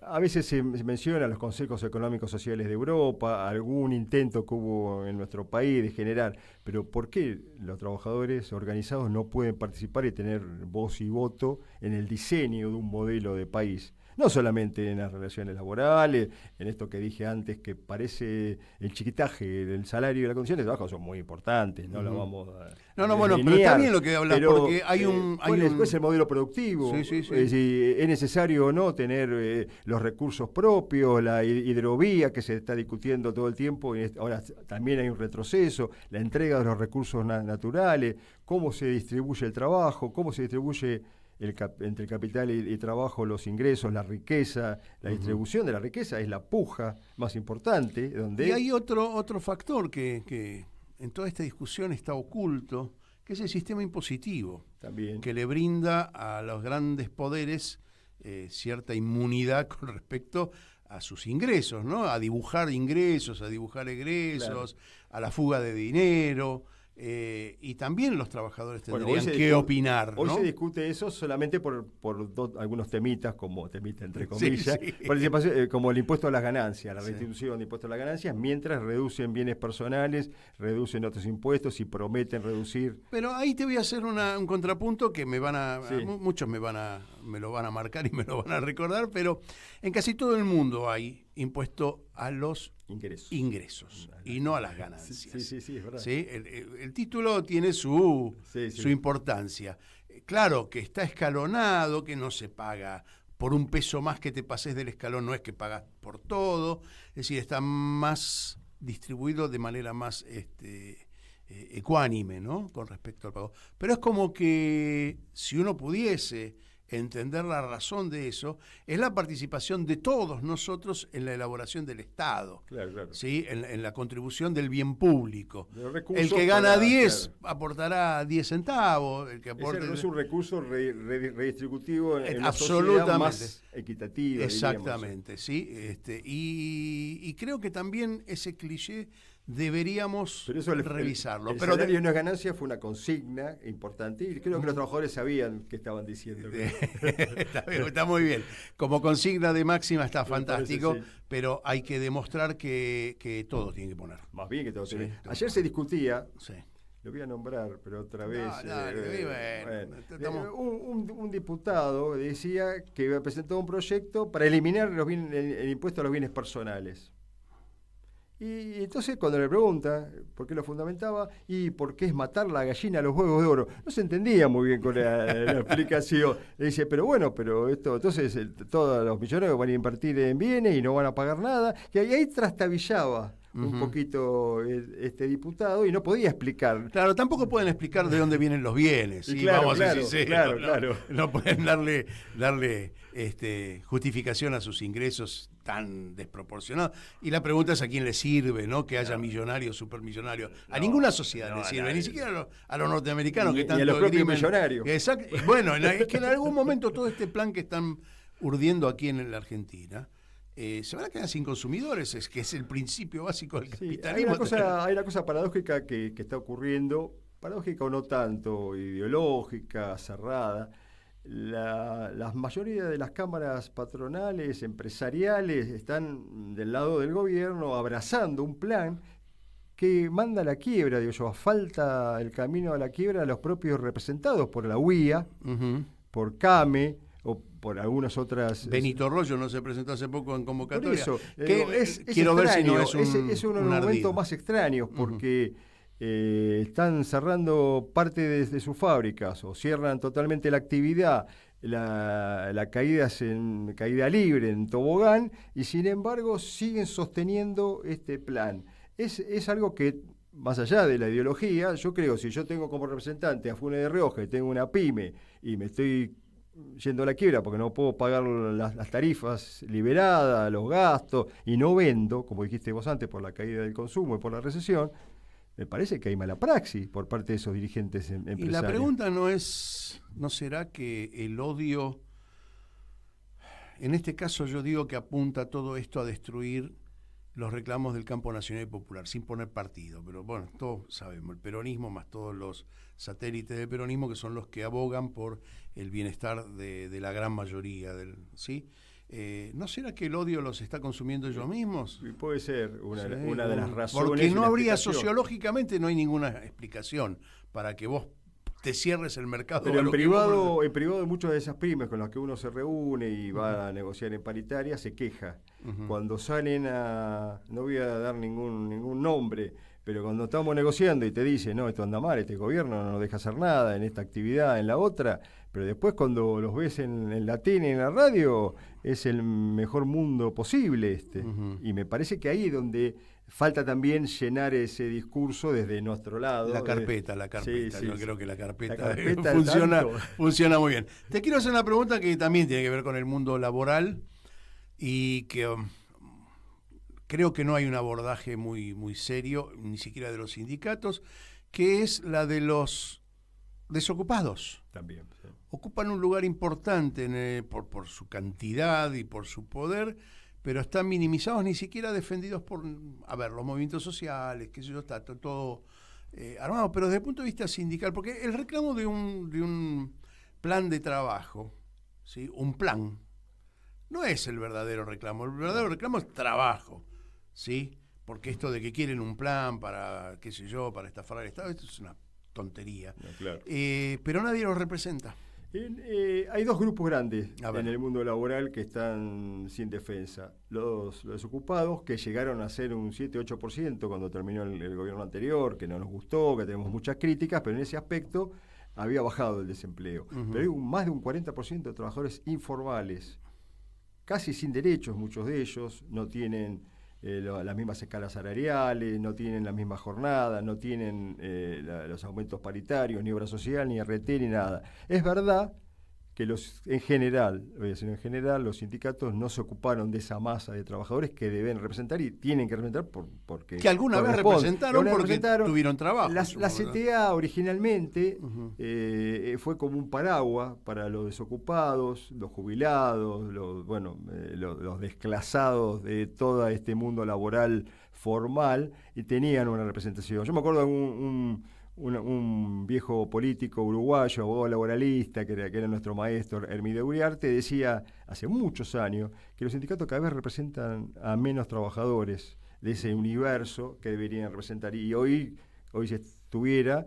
A veces se menciona los consejos económicos sociales de Europa, algún intento que hubo en nuestro país de generar, pero ¿por qué los trabajadores organizados no pueden participar y tener voz y voto en el diseño de un modelo de país? No solamente en las relaciones laborales, en esto que dije antes, que parece el chiquitaje del salario y las condiciones de trabajo son muy importantes, no lo vamos a... bueno, pero está bien lo que hablas, porque hay ¿cuál es el modelo productivo? Sí. Si es necesario o no tener los recursos propios, la hidrovía que se está discutiendo todo el tiempo, y ahora también hay un retroceso, la entrega de los recursos naturales, cómo se distribuye el trabajo, cómo se distribuye entre el capital y trabajo, los ingresos, la riqueza, la distribución de la riqueza es la puja más importante. Y hay otro factor que en toda esta discusión está oculto, que es el sistema impositivo, también, que le brinda a los grandes poderes cierta inmunidad con respecto a sus ingresos, ¿no? A dibujar ingresos, a dibujar egresos, claro, a la fuga de dinero. y también los trabajadores tendrían que opinar, ¿no? Hoy se discute eso solamente por algunos temitas, como temita entre comillas, como el impuesto a las ganancias, la restitución de impuestos a las ganancias, mientras reducen bienes personales, reducen otros impuestos y prometen reducir. Pero ahí te voy a hacer un contrapunto que muchos me lo van a marcar y me lo van a recordar, pero en casi todo el mundo hay impuesto a los ingresos y no a las ganancias. Sí, es verdad. ¿Sí? El título tiene su importancia. Claro que está escalonado, que no se paga por un peso más que te pases del escalón, no es que pagas por todo, es decir, está más distribuido de manera más ecuánime, ¿no? Con respecto al pago. Pero es como que si uno pudiese entender la razón de eso, es la participación de todos nosotros en la elaboración del Estado, claro. ¿sí? En la contribución del bien público. El que gana 10 aportará 10 centavos. El que aporte... Ese no es un recurso redistributivo en una absolutamente sociedad más equitativa. Exactamente, diríamos. Sí. Y creo que también ese cliché deberíamos revisarlo. El salario no es ganancia fue una consigna importante y creo que los trabajadores sabían qué estaban diciendo. Está muy bien. Como consigna de máxima está fantástico, pero hay que demostrar que todos tienen que poner. Más bien que todos tienen. Ayer se discutía, lo voy a nombrar, pero otra vez. Un diputado decía que presentó un proyecto para eliminar el impuesto a los bienes personales. Y entonces cuando le pregunta por qué lo fundamentaba y por qué es matar la gallina a los huevos de oro, no se entendía muy bien con la explicación. Le dice, pero esto, entonces todos los millonarios van a invertir en bienes y no van a pagar nada. Y ahí trastabillaba un poquito este diputado y no podía explicar. Claro, tampoco pueden explicar de dónde vienen los bienes. ¿Sí? Claro, No pueden darle justificación a sus ingresos tan desproporcionados. Y la pregunta es a quién le sirve, ¿no? Que haya millonarios, supermillonarios. A ninguna sociedad le sirve, ni siquiera a los norteamericanos que tanto a los propios millonarios. Exacto. Bueno, es que en algún momento todo este plan que están urdiendo aquí en la Argentina se van a quedar sin consumidores, que es el principio básico del capitalismo. Hay una cosa paradójica que está ocurriendo, paradójica o no tanto, ideológica, cerrada. La mayoría de las cámaras patronales, empresariales, están del lado del gobierno abrazando un plan que manda a la quiebra, falta el camino a la quiebra a los propios representados por la UIA, por CAME, o por algunas otras. Benito Rollo no se presentó hace poco en convocatoria. Por eso, quiero ver si no es uno de los momentos más extraños, porque están cerrando parte de sus fábricas o cierran totalmente la actividad. La caída es en caída libre, en tobogán, y sin embargo siguen sosteniendo este plan. Es algo que, más allá de la ideología, yo creo, si yo tengo como representante a Funes de Rioja y tengo una pyme y me estoy yendo a la quiebra porque no puedo pagar las tarifas liberadas, los gastos, y no vendo, como dijiste vos antes, por la caída del consumo y por la recesión, me parece que hay mala praxis por parte de esos dirigentes empresarios. Y la pregunta no será que el odio, en este caso yo digo que apunta todo esto a destruir los reclamos del campo nacional y popular, sin poner partido, pero bueno, todos sabemos, el peronismo más todos los satélites del peronismo que son los que abogan por el bienestar de la gran mayoría, ¿sí? ¿No será que el odio los está consumiendo ellos mismos? Puede ser una de las razones. Porque no habría, sociológicamente no hay ninguna explicación para que vos te cierres el mercado. Pero en privado muchas de esas pymes con las que uno se reúne y va a negociar en paritaria se queja. Cuando salen no voy a dar ningún nombre, pero cuando estamos negociando y te dicen, no, esto anda mal, este gobierno no nos deja hacer nada en esta actividad, en la otra, pero después cuando los ves en la tele, en la radio, es el mejor mundo posible y me parece que ahí es donde falta también llenar ese discurso desde nuestro lado. La carpeta. Sí, yo creo que la carpeta funciona muy bien. Te quiero hacer una pregunta que también tiene que ver con el mundo laboral y que creo que no hay un abordaje muy, muy serio, ni siquiera de los sindicatos, que es la de los desocupados. También. Sí. Ocupan un lugar importante por su cantidad y por su poder, pero están minimizados, ni siquiera defendidos por, los movimientos sociales, qué sé yo, está todo armado, pero desde el punto de vista sindical, porque el reclamo de un plan de trabajo, ¿sí? Un plan, no es el verdadero reclamo. El verdadero reclamo es trabajo, ¿sí? Porque esto de que quieren un plan para, qué sé yo, para estafar al Estado, esto es una tontería. No, claro. Pero nadie lo representa. Hay dos grupos grandes en el mundo laboral que están sin defensa. Los desocupados, que llegaron a ser un 7-8% cuando terminó el gobierno anterior, que no nos gustó, que tenemos muchas críticas, pero en ese aspecto había bajado el desempleo. Pero hay más de un 40% de trabajadores informales, casi sin derechos, muchos de ellos, no tienen las mismas escalas salariales, no tienen la misma jornada, no tienen los aumentos paritarios, ni obra social, ni RT, ni nada. Es verdad que en general, los sindicatos no se ocuparon de esa masa de trabajadores que deben representar y tienen que representar porque que alguna vez representaron porque tuvieron trabajo. La CTA originalmente fue como un paraguas para los desocupados, los jubilados, los desclasados de todo este mundo laboral formal, y tenían una representación. Yo me acuerdo de un viejo político uruguayo, abogado laboralista, que era nuestro maestro, Hermídez Uriarte, decía hace muchos años que los sindicatos cada vez representan a menos trabajadores de ese universo que deberían representar. Y hoy si estuviera,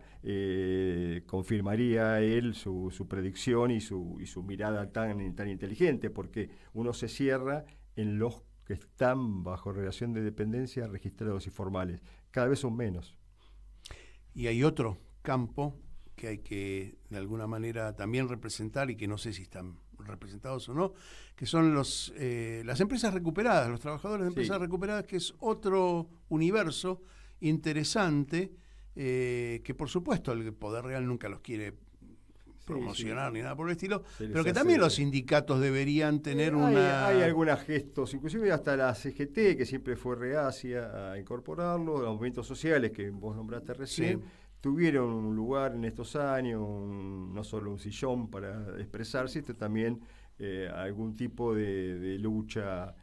confirmaría él su predicción y su mirada tan inteligente, porque uno se cierra en los que están bajo relación de dependencia registrados y formales. Cada vez son menos. Y hay otro campo que hay que de alguna manera también representar, y que no sé si están representados o no, que son las empresas recuperadas, los trabajadores de empresas recuperadas, que es otro universo interesante, que por supuesto el Poder Real nunca los quiere promocionar ni nada por el estilo, pero que también los sindicatos deberían tener hay algunos gestos, inclusive hasta la CGT, que siempre fue reacia a incorporarlo, los movimientos sociales que vos nombraste recién, tuvieron un lugar en estos años, no solo un sillón para expresarse, sino también algún tipo de lucha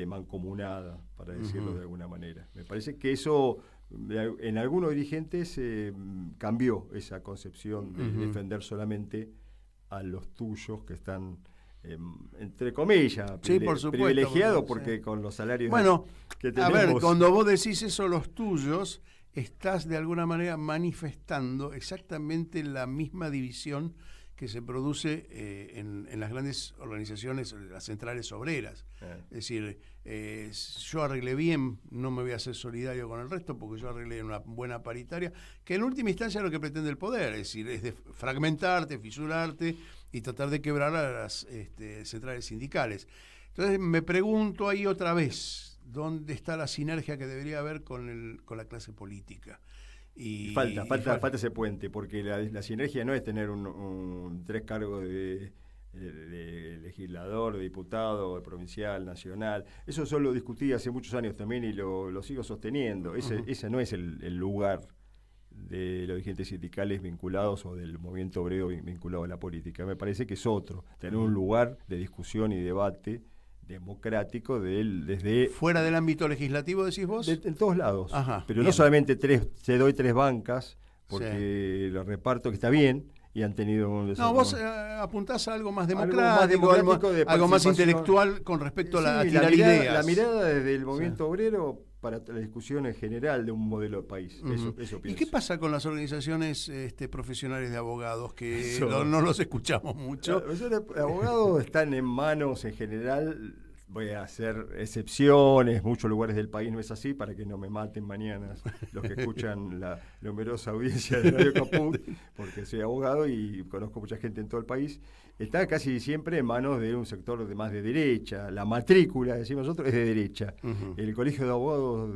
mancomunada, para decirlo de alguna manera. Me parece que eso en algunos dirigentes cambió esa concepción de defender solamente a los tuyos que están, entre comillas, privilegiados, porque con los salarios que tenemos. A ver, cuando vos decís eso, los tuyos, estás de alguna manera manifestando exactamente la misma división que se produce en las grandes organizaciones, las centrales obreras. Es decir, yo arreglé bien, no me voy a hacer solidario con el resto porque yo arreglé una buena paritaria, que en última instancia es lo que pretende el poder, es decir, es de fragmentarte, fisurarte y tratar de quebrar a las centrales sindicales. Entonces me pregunto ahí otra vez, ¿dónde está la sinergia que debería haber con la clase política? Y falta ese puente, porque la sinergia no es tener tres cargos de legislador, de diputado, de provincial, nacional. Eso solo discutí hace muchos años también y lo sigo sosteniendo. Ese no es el lugar de los dirigentes sindicales vinculados o del movimiento obrero vinculado a la política. Me parece que es otro, tener un lugar de discusión y debate democrático desde... ¿Fuera del ámbito legislativo, decís vos? En todos lados. Ajá, pero bien. No solamente te doy tres bancas, porque los reparto, que está bien, y han tenido un desarrollo. No, vos apuntás a algo más democrático, algo más intelectual con respecto a tirar ideas. La mirada desde el movimiento obrero para la discusión en general de un modelo de país. Eso pienso. ¿Y qué pasa con las organizaciones profesionales de abogados que no los escuchamos mucho? Los abogados están en manos en general. Voy a hacer excepciones, muchos lugares del país no es así, para que no me maten mañana los que escuchan la numerosa audiencia de Radio Caput, porque soy abogado y conozco mucha gente en todo el país. Está casi siempre en manos de un sector más de derecha. La matrícula, decimos nosotros, es de derecha. El colegio de abogados...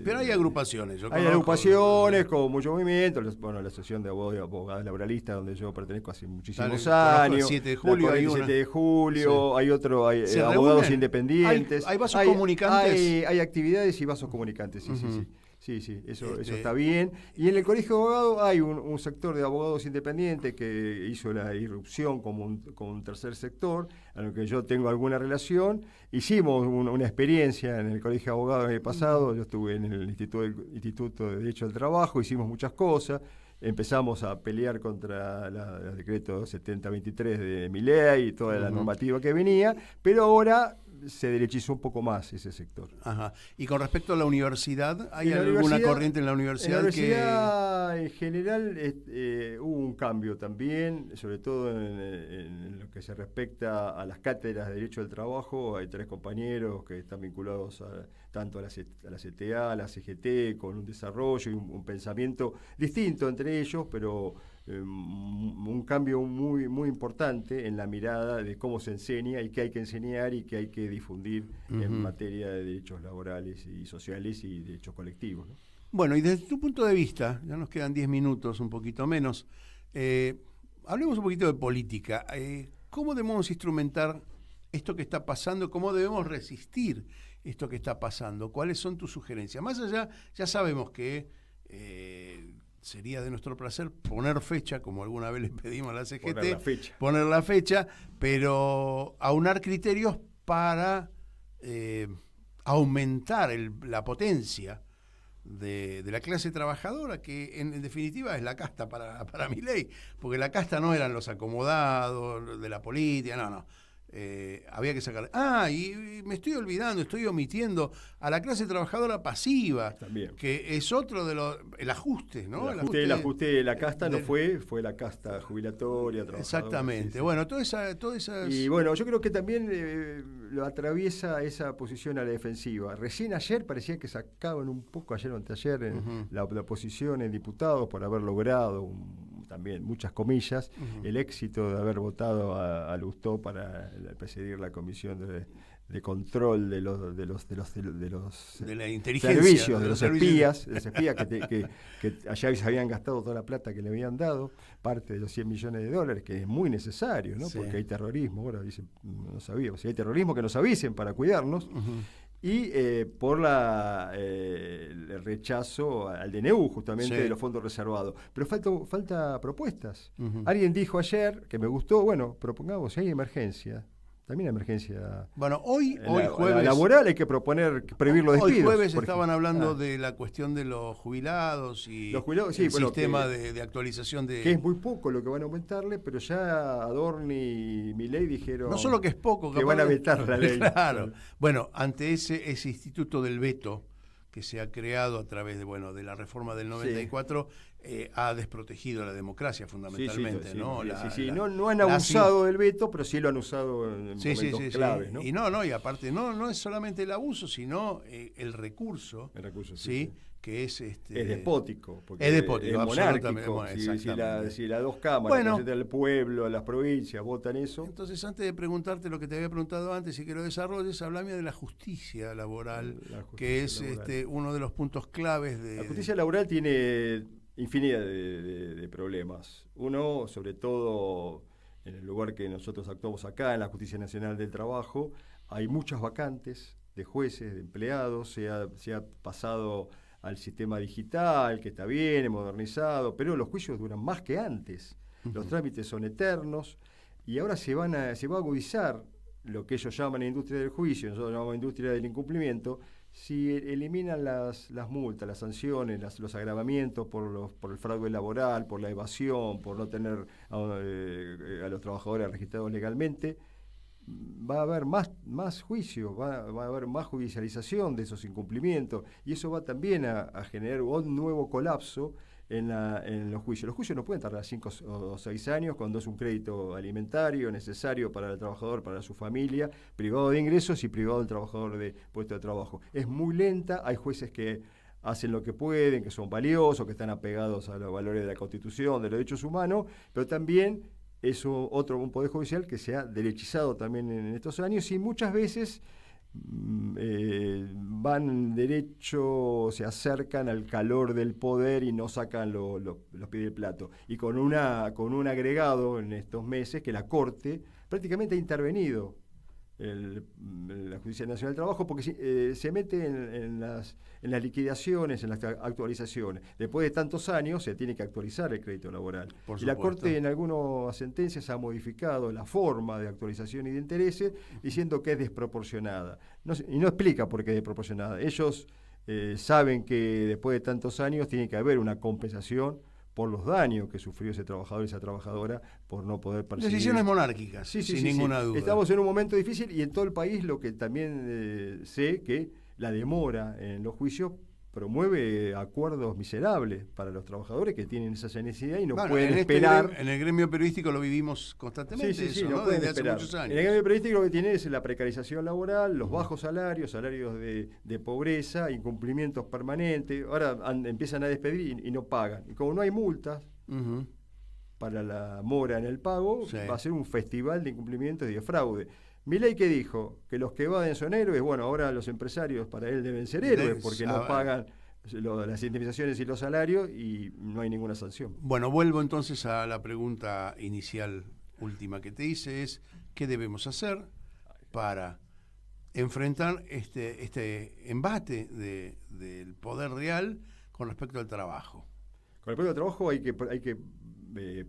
Pero hay agrupaciones. Hay agrupaciones con mucho movimiento. La Asociación de Abogados Laboralistas, donde yo pertenezco hace muchísimos años. El 7 de julio. El 7 de julio. Hay abogados independientes. ¿Hay vasos comunicantes? Hay actividades y vasos comunicantes, sí. Sí, eso está bien. Y en el Colegio de Abogados hay un sector de abogados independientes que hizo la irrupción como un tercer sector, a lo que yo tengo alguna relación. Hicimos una experiencia en el Colegio de Abogados el año pasado, yo estuve en el Instituto de Derecho del Trabajo, hicimos muchas cosas. Empezamos a pelear contra el decreto 7023 de Milei y toda la normativa que venía, pero ahora se derechizó un poco más ese sector. Ajá. Y con respecto a la universidad, ¿hay alguna corriente en la universidad? En la universidad en general hubo un cambio también, sobre todo en lo que se respecta a las cátedras de Derecho del Trabajo. Hay 3 compañeros que están vinculados tanto a la CTA, a la CGT, con un desarrollo y un pensamiento distinto entre ellos, pero un cambio muy, muy importante en la mirada de cómo se enseña y qué hay que enseñar y qué hay que difundir en materia de derechos laborales y sociales y derechos colectivos, ¿no? Bueno, y desde tu punto de vista, ya nos quedan 10 minutos, un poquito menos, hablemos un poquito de política. ¿Cómo debemos instrumentar esto que está pasando? ¿Cómo debemos resistir esto que está pasando? ¿Cuáles son tus sugerencias? Más allá, ya sabemos que sería de nuestro placer poner fecha, como alguna vez le pedimos a la CGT, poner la fecha, pero aunar criterios para aumentar la potencia de la clase trabajadora, que en definitiva es la casta para Milei, porque la casta no eran los acomodados de la política, no. Había que sacar. Y me estoy olvidando, estoy omitiendo a la clase trabajadora pasiva, también, que es otro de los. El ajuste, ¿no? El ajuste de la casta no fue la casta jubilatoria. Exactamente. Sí. Bueno, todas esas. Y bueno, yo creo que también lo atraviesa esa posición a la defensiva. Recién ayer parecía que sacaban un poco, ayer o anteayer, la oposición en diputados por haber logrado también, muchas comillas, el éxito de haber votado a Lustó para presidir la comisión de control de la inteligencia, servicios, de los espías que allá se habían gastado toda la plata que le habían dado, parte de los $100 millones, que es muy necesario, ¿no? Sí. Porque hay terrorismo, ahora dicen, no sabíamos, si hay terrorismo que nos avisen para cuidarnos. Y por el rechazo al DNU, justamente, de los fondos reservados. Pero falta propuestas. Alguien dijo ayer, que me gustó, bueno, propongamos, si hay emergencia, también emergencia. Bueno, hoy jueves. La laboral hay que prohibir los despidos. Hoy jueves estaban hablando de la cuestión de los jubilados y el sistema de actualización de. Que es muy poco lo que van a aumentarle, pero ya Adorni y Milei dijeron. No solo que es poco, que van a vetar la ley. Claro. Bueno, ante ese instituto del veto que se ha creado a través de la reforma del 94, ha desprotegido la democracia fundamentalmente, ¿no? No han abusado del veto, pero sí lo han usado en momentos claves, ¿no? Y aparte no es solamente el abuso, sino el recurso, ¿sí? Que es despótico, es despótico, absolutamente. Si las dos cámaras, el pueblo, las provincias votan eso. Entonces, antes de preguntarte lo que te había preguntado antes y que lo desarrolles, hablame de la justicia laboral, que es uno de los puntos claves de. La justicia laboral tiene infinidad de problemas. Uno, sobre todo en el lugar que nosotros actuamos acá, en la Justicia Nacional del Trabajo, hay muchas vacantes de jueces, de empleados, se ha pasado al sistema digital, que está bien, modernizado, pero los juicios duran más que antes. Los trámites son eternos y ahora se va a agudizar lo que ellos llaman industria del juicio, nosotros llamamos industria del incumplimiento. Si eliminan las multas, las sanciones, los agravamientos por el fraude laboral, por la evasión, por no tener a los trabajadores registrados legalmente, va a haber más juicios, va a haber más judicialización de esos incumplimientos, y eso va también a generar un nuevo colapso en los juicios. Los juicios no pueden tardar 5 o 6 años cuando es un crédito alimentario necesario para el trabajador, para su familia, privado de ingresos y privado del trabajador de puesto de trabajo. Es muy lenta, hay jueces que hacen lo que pueden, que son valiosos, que están apegados a los valores de la Constitución, de los derechos humanos, pero también es un poder judicial que se ha derechizado también en estos años y muchas veces van derecho, se acercan al calor del poder y no sacan los pies del plato. Y con un agregado en estos meses que la Corte prácticamente ha intervenido la Justicia Nacional del Trabajo, porque se mete en las liquidaciones, en las actualizaciones. Después de tantos años se tiene que actualizar el crédito laboral. Y la Corte en algunas sentencias ha modificado la forma de actualización y de intereses, diciendo que es desproporcionada. Y no explica por qué es desproporcionada. Ellos saben que después de tantos años tiene que haber una compensación por los daños que sufrió ese trabajador y esa trabajadora por no poder percibir. Decisiones monárquicas, sin ninguna duda. Estamos en un momento difícil y en todo el país lo que también sé que la demora en los juicios promueve acuerdos miserables para los trabajadores que tienen esa necesidad y no pueden esperar. En el gremio periodístico lo vivimos constantemente, ¿no? Desde hace muchos años. En el gremio periodístico lo que tiene es la precarización laboral, los bajos salarios de pobreza, incumplimientos permanentes. Ahora empiezan a despedir y no pagan. Y como no hay multas para la mora en el pago, va a ser un festival de incumplimientos y de fraude. Milei, que dijo que los que evaden son héroes, bueno, ahora los empresarios para él deben ser héroes porque no pagan las indemnizaciones y los salarios y no hay ninguna sanción. Bueno, vuelvo entonces a la pregunta inicial última que te hice, es ¿qué debemos hacer para enfrentar este embate del poder real con respecto al trabajo? Con respecto al trabajo hay que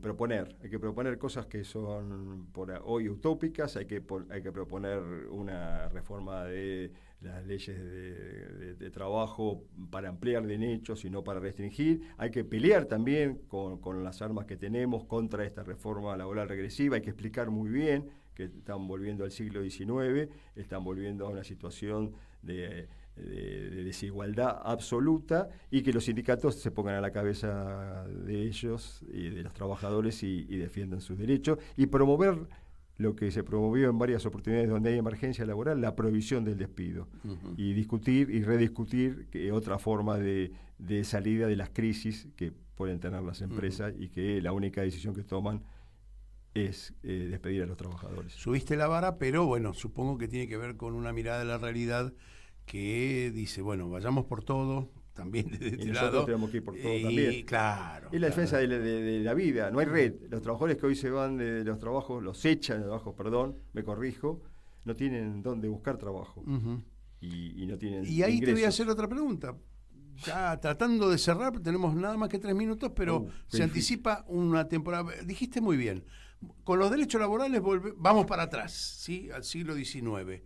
proponer cosas que son por hoy utópicas, hay que proponer una reforma de las leyes de trabajo para ampliar derechos y no para restringir, hay que pelear también con las armas que tenemos contra esta reforma laboral regresiva, hay que explicar muy bien que están volviendo al siglo XIX, están volviendo a una situación de desigualdad absoluta y que los sindicatos se pongan a la cabeza de ellos y de los trabajadores y defiendan sus derechos y promover lo que se promovió en varias oportunidades donde hay emergencia laboral, la prohibición del despido y discutir y rediscutir otra forma de salida de las crisis que pueden tener las empresas y que la única decisión que toman es despedir a los trabajadores. Subiste la vara, pero bueno, supongo que tiene que ver con una mirada de la realidad que dice, bueno, vayamos por todo, también de este lado. Tenemos que ir por todo también. Claro. Y la defensa de la vida, no hay red. Los trabajadores que hoy se van de los trabajos, los echan de trabajo, me corrijo, no tienen dónde buscar trabajo. Y no tienen Y ahí ingresos. te voy a hacer otra pregunta. Ya tratando de cerrar, tenemos nada más que 3 minutos, pero se anticipa una temporada. Dijiste muy bien, con los derechos laborales vamos para atrás, ¿sí? Al siglo XIX.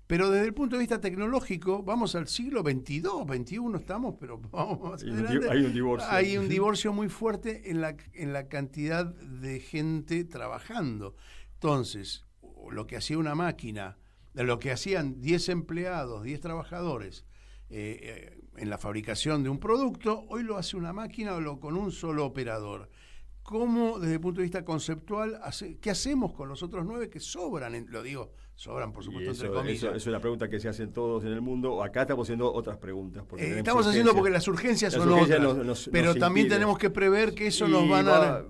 Pero desde el punto de vista tecnológico, vamos al siglo XXII, XXI estamos, pero vamos más adelante. Hay un divorcio. Hay un divorcio muy fuerte en la cantidad de gente trabajando. Entonces, lo que hacía una máquina, lo que hacían 10 empleados, 10 trabajadores en la fabricación de un producto, hoy lo hace una máquina con un solo operador. ¿Cómo, desde el punto de vista conceptual, qué hacemos con los otros 9 que sobran? Sobran, por supuesto, entre comillas. Eso es una pregunta que se hacen todos en el mundo. Acá estamos haciendo otras preguntas. Estamos haciendo porque las urgencias son otras. Pero también tenemos que prever que eso nos van a...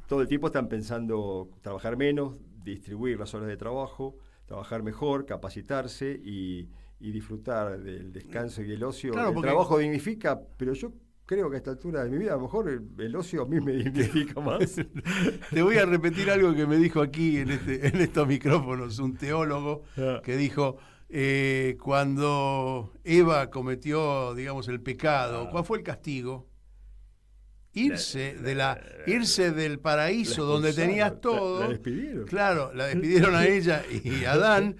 Todo el tiempo están pensando trabajar menos, distribuir las horas de trabajo, trabajar mejor, capacitarse y disfrutar del descanso y el ocio. Claro, el trabajo dignifica, pero yo creo que a esta altura de mi vida a lo mejor el ocio a mí me dignifica más. Te voy a repetir algo que me dijo aquí en estos micrófonos un teólogo que dijo cuando Eva cometió, digamos, el pecado, ¿cuál fue el castigo? Irse del paraíso donde tenías todo. La despidieron. Claro, la despidieron a ella y a Adán,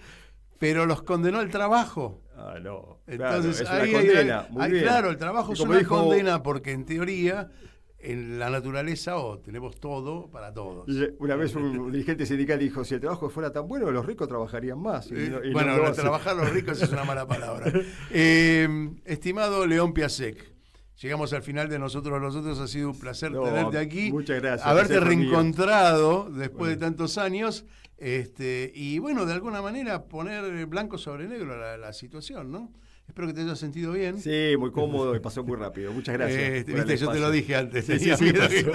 pero los condenó al trabajo. No. Entonces claro, es una condena. Muy bien. Claro, el trabajo es una condena porque en teoría en la naturaleza tenemos todo para todos. Una vez un dirigente sindical dijo, si el trabajo fuera tan bueno, los ricos trabajarían más. Bueno, trabajar los ricos es una mala palabra. Estimado León Piasek, llegamos al final de Nosotros los Otros, ha sido un placer tenerte aquí. Muchas gracias. Haberte reencontrado después de tantos años. Y bueno, de alguna manera poner blanco sobre negro la situación, ¿no? Espero que te hayas sentido bien. Sí, muy cómodo y pasó muy rápido. Muchas gracias. Viste, yo te lo dije antes. Sí,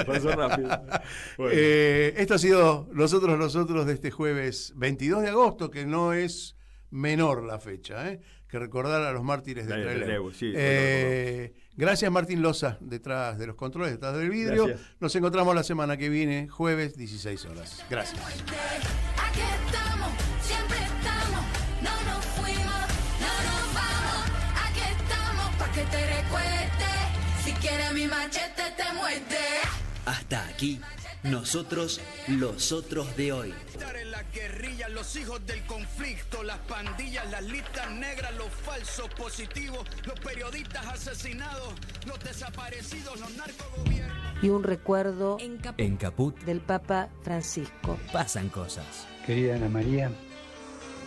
pasó rápido. Bueno. Esto ha sido Nosotros los Otros de este jueves 22 de agosto, que no es menor la fecha, que recordar a los mártires de Trelew. Sí, gracias Martín Loza, detrás de los controles, detrás del vidrio. Gracias. Nos encontramos la semana que viene, jueves, 16 horas. Gracias. Aquí estamos, siempre Hasta aquí, nosotros los otros de hoy. Estar en la guerrilla, los hijos del conflicto, las pandillas, las listas negras, los falsos positivos, los periodistas asesinados, los desaparecidos, los narcogobiernos. Y un recuerdo En Caput del Papa Francisco. pasan cosas. Querida Ana María,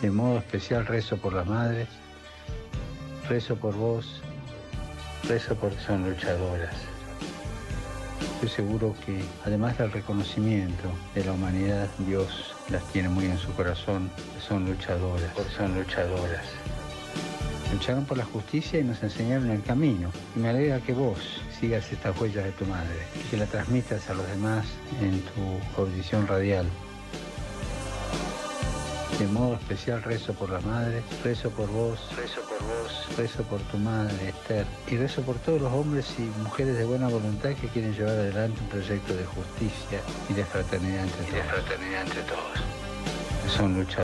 de modo especial rezo por las madres, rezo por vos, rezo porque son luchadoras. Estoy seguro que, además del reconocimiento de la humanidad, Dios las tiene muy en su corazón, son luchadoras, son luchadoras. Lucharon por la justicia y nos enseñaron el camino. Y me alegra que vos sigas estas huellas de tu madre y que la transmitas a los demás en tu audición radial. De modo especial rezo por la madre, rezo por vos, rezo por tu madre, Esther, y rezo por todos los hombres y mujeres de buena voluntad que quieren llevar adelante un proyecto de justicia y de fraternidad entre todos. Son luchadores.